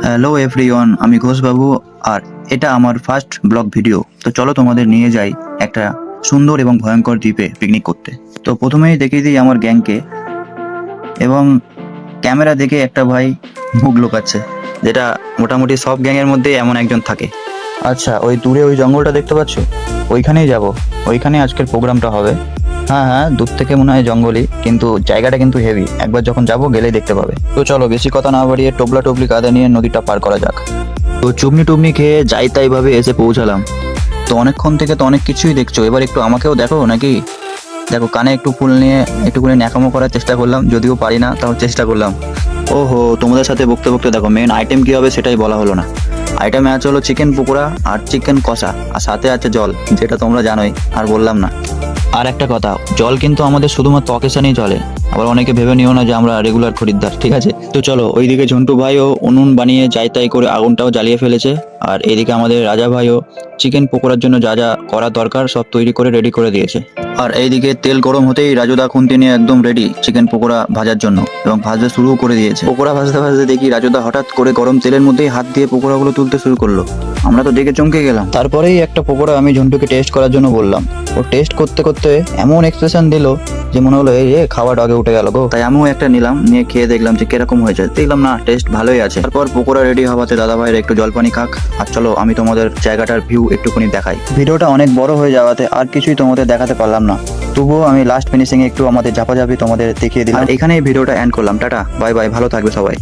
Hello everyone, আমি ঘোষ বাবু। আর এটা আমার ফার্স্ট ব্লগ ভিডিও। তো চলো তোমাদের নিয়ে যাই একটা সুন্দর এবং ভয়ঙ্কর দ্বীপে পিকনিক করতে। তো প্রথমেই দেখিয়ে দিই আমার গ্যাংকে, এবং ক্যামেরা দেখে একটা ভাই মুখ লুকাচ্ছে, যেটা মোটামুটি সব গ্যাংয়ের মধ্যে এমন একজন থাকে। আচ্ছা, ওই দূরে ওই জঙ্গলটা দেখতে পাচ্ছ, ওইখানেই যাব। ওইখানে আজকের প্রোগ্রামটা হবে। হ্যাঁ হ্যাঁ, দূর থেকে মনে হয় জঙ্গলই, কিন্তু জায়গাটা কিন্তু হেভি। একবার যখন যাবো গেলেই দেখতে পাবে। তো চলো বেশি কথা না বাড়িয়ে টোবলা টবলি কাঁধে নিয়ে নদীটা পার করা যাক। তো চুবনি টুবনি খেয়ে যাই তাই ভাবে এসে পৌঁছালাম। তো অনেকক্ষণ থেকে তো অনেক কিছুই দেখছো, এবার একটু আমাকেও দেখো নাকি। দেখো, কানে একটু ফুল নিয়ে একটুখানি ন্যাকামো করার চেষ্টা করলাম, যদিও পারি না, তাও চেষ্টা করলাম। ওহো, তোমাদের সাথে বকতে বকতে দেখো মেন আইটেম কি হবে সেটাই বলা হলো না। আইটেমে আছে হলো চিকেন পকোড়া আর চিকেন কষা, আর সাথে আছে জল, যেটা তোমরা জানোই, আর বললাম না। আর একটা কথা, জল কিন্তু আমাদের শুধুমাত্র অকেশনেই চলে, আবার অনেকে ভেবে নিও না যে আমরা রেগুলার খরিদ্দার, ঠিক আছে? তো চলো, ওইদিকে ঝন্টু ভাইও উনুন বানিয়ে যাই তাই করে আগুনটাও জ্বালিয়ে ফেলেছে, আর এদিকে আমাদের রাজা ভাইও চিকেন পকোড়ার জন্য যা যা করা দরকার সব তৈরি করে রেডি করে দিয়েছে। আর এইদিকে তেল গরম হতেই রাজুদা খুন্তি নিয়ে একদম রেডি চিকেন পকোড়া ভাজার জন্য, এবং ভাজতে শুরু করে দিয়েছে। পকোড়া ভাজতে ভাজতে দেখি রাজুদা হঠাৎ করে গরম তেলের মধ্যেই হাত দিয়ে পকোড়াগুলো তুলতে শুরু করলো। আমরা তো দেখে চমকে গেলাম। তারপরেই একটা পকোড়া আমি ঝন্টুকে টেস্ট করার জন্য বললাম। ও টেস্ট করতে করতে এমন এক্সপ্রেশন দিল যে মনে হলো এই খাওয়া ডগে উঠে গেল গো। তাই আমিও একটা নিলাম, নিয়ে খেয়ে দেখলাম যে কিরকম হয়েছে। দেখলাম না, টেস্ট ভালোই আছে। তারপর পকোড়া রেডি হওয়াতে দাদা ভাইয়ের একটু জলপানি খাক। আর চলো আমি তোমাদের জায়গাটার ভিউ একটুখানি দেখাই। ভিডিওটা অনেক বড় হয়ে যাওয়াতে আর কিছুই তোমাদের দেখাতে পারলাম না, তবুও আমি লাস্ট ফিনিশিং একটু আমাদের ঝাপাঝাপি তোমাদের দেখিয়ে দিলাম। আর এখানেই ভিডিওটা এন্ড করলাম। টাটা, বাই বাই, ভালো থাকবে সবাই।